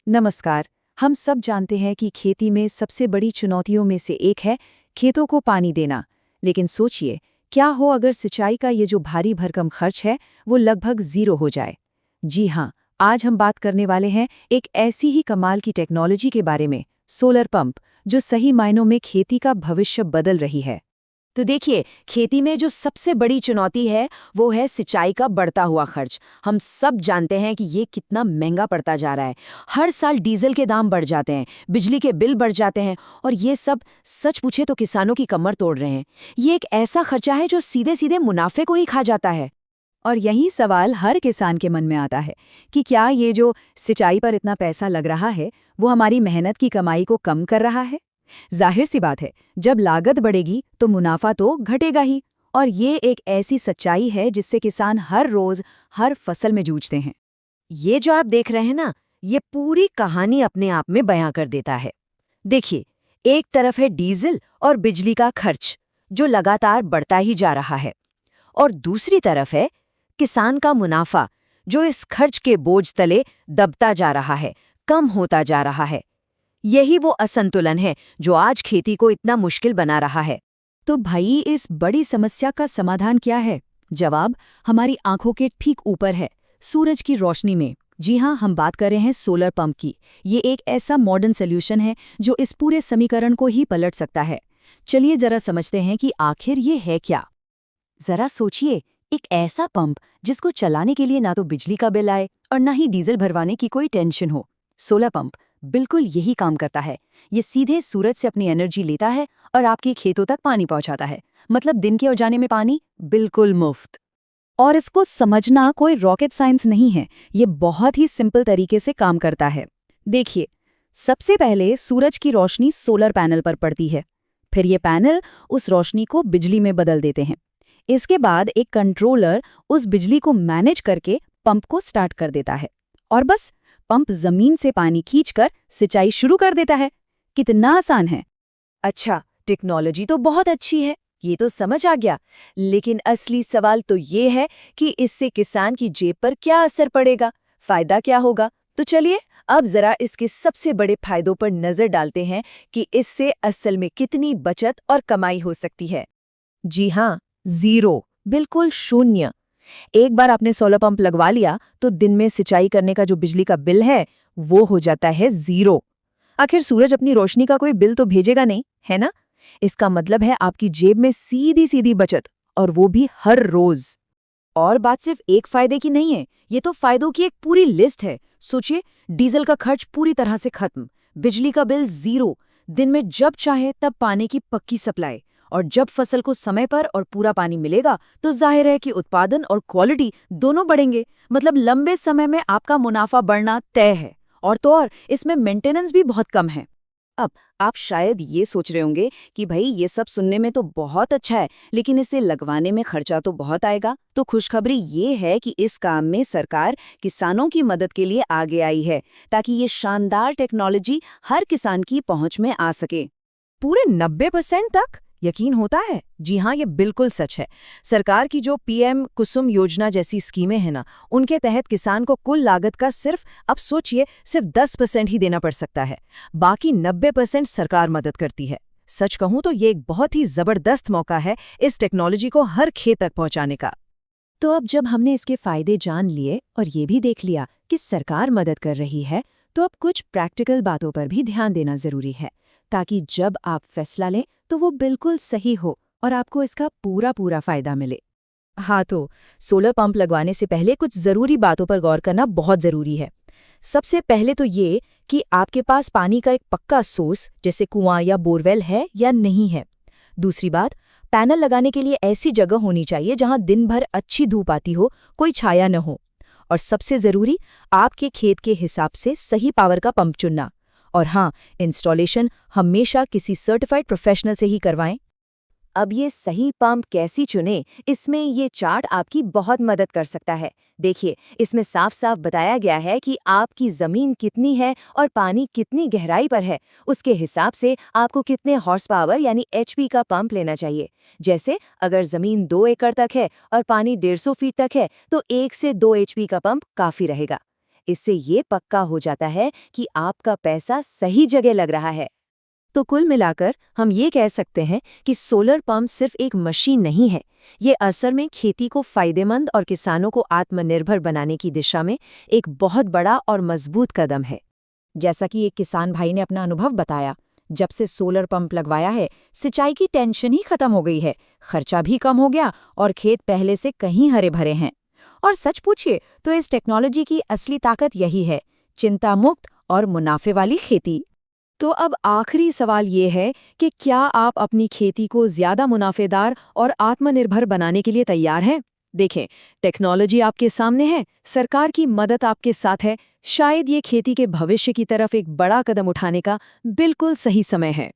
नमस्कार। हम सब जानते हैं कि खेती में सबसे बड़ी चुनौतियों में से एक है खेतों को पानी देना। लेकिन सोचिए, क्या हो अगर सिंचाई का ये जो भारी भरकम खर्च है वो लगभग ज़ीरो हो जाए। जी हाँ, आज हम बात करने वाले हैं एक ऐसी ही कमाल की टेक्नोलॉजी के बारे में, सोलर पंप, जो सही मायनों में खेती का भविष्य बदल रही है। तो देखिए, खेती में जो सबसे बड़ी चुनौती है वो है सिंचाई का बढ़ता हुआ खर्च। हम सब जानते हैं कि ये कितना महंगा पड़ता जा रहा है। हर साल डीजल के दाम बढ़ जाते हैं, बिजली के बिल बढ़ जाते हैं, और ये सब सच पूछे तो किसानों की कमर तोड़ रहे हैं। ये एक ऐसा खर्चा है जो सीधे सीधे मुनाफे को ही खा जाता है। और यही सवाल हर किसान के मन में आता है कि क्या ये जो सिंचाई पर इतना पैसा लग रहा है वो हमारी मेहनत की कमाई को कम कर रहा है। जाहिर सी बात है, जब लागत बढ़ेगी तो मुनाफा तो घटेगा ही। और ये एक ऐसी सच्चाई है जिससे किसान हर रोज हर फसल में जूझते हैं। ये जो आप देख रहे हैं ना, ये पूरी कहानी अपने आप में बयां कर देता है। देखिए, एक तरफ है डीजल और बिजली का खर्च जो लगातार बढ़ता ही जा रहा है, और दूसरी तरफ है किसान का मुनाफा जो इस खर्च के बोझ तले दबता जा रहा है, कम होता जा रहा है। यही वो असंतुलन है जो आज खेती को इतना मुश्किल बना रहा है। तो भाई, इस बड़ी समस्या का समाधान क्या है? जवाब हमारी आंखों के ठीक ऊपर है, सूरज की रोशनी में। जी हाँ, हम बात कर रहे हैं सोलर पंप की। ये एक ऐसा मॉडर्न सॉल्यूशन है जो इस पूरे समीकरण को ही पलट सकता है। चलिए जरा समझते हैं कि आखिर ये है क्या। जरा सोचिए, एक ऐसा पंप जिसको चलाने के लिए ना तो बिजली का बिल आए और ना ही डीजल भरवाने की कोई टेंशन हो। सोलर पंप बिल्कुल यही काम करता है। ये सीधे सूरज से अपनी एनर्जी लेता है और आपके खेतों तक पानी पहुंचाता है। मतलब दिन के उजाले में पानी बिल्कुल मुफ्त। और इसको समझना कोई रॉकेट साइंस नहीं है, ये बहुत ही सिंपल तरीके से काम करता है। देखिए, सबसे पहले सूरज की रोशनी सोलर पैनल पर पड़ती है। फिर ये पैनल उस रोशनी को बिजली में बदल देते हैं। इसके बाद एक कंट्रोलर उस बिजली को मैनेज करके पंप को स्टार्ट कर देता है। और बस, पंप जमीन से पानी खींचकर सिंचाई शुरू कर देता है। कितना आसान है। अच्छा, टेक्नोलॉजी तो बहुत अच्छी है, ये तो समझ आ गया। लेकिन असली सवाल तो ये है कि इससे किसान की जेब पर क्या असर पड़ेगा, फायदा क्या होगा। तो चलिए, अब जरा इसके सबसे बड़े फायदों पर नजर डालते हैं कि इससे असल में कितनी बचत और कमाई हो सकती है। जी हाँ, ज़ीरो, बिल्कुल शून्य। एक बार आपने सोलर पंप लगवा लिया तो दिन में सिंचाई करने का जो बिजली का बिल है वो हो जाता है ज़ीरो। आखिर सूरज अपनी रोशनी का कोई बिल तो भेजेगा नहीं, है ना? इसका मतलब है आपकी जेब में सीधी सीधी बचत, और वो भी हर रोज। और बात सिर्फ एक फायदे की नहीं है, ये तो फायदों की एक पूरी लिस्ट है। सोचिए, डीजल का खर्च पूरी तरह से खत्म, बिजली का बिल ज़ीरो, दिन में जब चाहे तब पानी की पक्की सप्लाई। और जब फसल को समय पर और पूरा पानी मिलेगा तो जाहिर है कि उत्पादन और क्वालिटी दोनों बढ़ेंगे। मतलब लंबे समय में आपका मुनाफा बढ़ना तय है। और तो और, इसमें मेंटेनेंस भी बहुत कम है। अब आप शायद ये सोच रहे होंगे कि भाई, ये सब सुनने में तो बहुत अच्छा है, लेकिन इसे लगवाने में खर्चा तो बहुत आएगा। तो खुशखबरी ये है कि इस काम में सरकार किसानों की मदद के लिए आगे आई है, ताकि ये शानदार टेक्नोलॉजी हर किसान की पहुंच में आ सके। पूरे 90% तक यकीन होता है? जी हाँ, ये बिल्कुल सच है। सरकार की जो पीएम कुसुम योजना जैसी स्कीमें हैं ना, उनके तहत किसान को कुल लागत का सिर्फ, अब सोचिए, सिर्फ 10% ही देना पड़ सकता है। बाकी 90% सरकार मदद करती है। सच कहूँ तो ये एक बहुत ही जबरदस्त मौका है इस टेक्नोलॉजी को हर खेत तक पहुंचाने का। तो अब जब हमने इसके फायदे जान लिए और ये भी देख लिया कि सरकार मदद कर रही है, तो अब कुछ प्रैक्टिकल बातों पर भी ध्यान देना जरूरी है, ताकि जब आप फैसला लें तो वो बिल्कुल सही हो और आपको इसका पूरा पूरा फायदा मिले। हाँ, तो सोलर पंप लगवाने से पहले कुछ जरूरी बातों पर गौर करना बहुत जरूरी है। सबसे पहले तो ये कि आपके पास पानी का एक पक्का सोर्स जैसे कुआं या बोरवेल है या नहीं है। दूसरी बात, पैनल लगाने के लिए ऐसी जगह होनी चाहिए जहां दिन भर अच्छी धूप आती हो, कोई छाया न हो। और सबसे जरूरी, आपके खेत के हिसाब से सही पावर का पंप चुनना। और हाँ, इंस्टॉलेशन हमेशा किसी सर्टिफाइड प्रोफेशनल से ही करवाएं। अब ये सही पंप कैसी चुने, इसमें ये चार्ट आपकी बहुत मदद कर सकता है। देखिए, इसमें साफ साफ बताया गया है कि आपकी जमीन कितनी है और पानी कितनी गहराई पर है। उसके हिसाब से आपको कितने हॉर्स पावर यानी एचपी का पंप लेना चाहिए। जैसे अगर जमीन 2 एकड़ तक है और पानी 150 फीट तक है तो 1 से 2 एचपी का पंप काफी रहेगा। इससे ये पक्का हो जाता है कि आपका पैसा सही जगह लग रहा है। तो कुल मिलाकर हम ये कह सकते हैं कि सोलर पंप सिर्फ एक मशीन नहीं है, ये असल में खेती को फायदेमंद और किसानों को आत्मनिर्भर बनाने की दिशा में एक बहुत बड़ा और मजबूत कदम है। जैसा कि एक किसान भाई ने अपना अनुभव बताया, जब से सोलर पंप लगवाया है, सिंचाई की टेंशन ही खत्म हो गई है, खर्चा भी कम हो गया और खेत पहले से कहीं हरे भरे हैं। और सच पूछिए तो इस टेक्नोलॉजी की असली ताकत यही है, चिंता मुक्त और मुनाफे वाली खेती। तो अब आखिरी सवाल ये है कि क्या आप अपनी खेती को ज्यादा मुनाफेदार और आत्मनिर्भर बनाने के लिए तैयार हैं? देखें, टेक्नोलॉजी आपके सामने है, सरकार की मदद आपके साथ है, शायद ये खेती के भविष्य की तरफ एक बड़ा कदम उठाने का बिल्कुल सही समय है।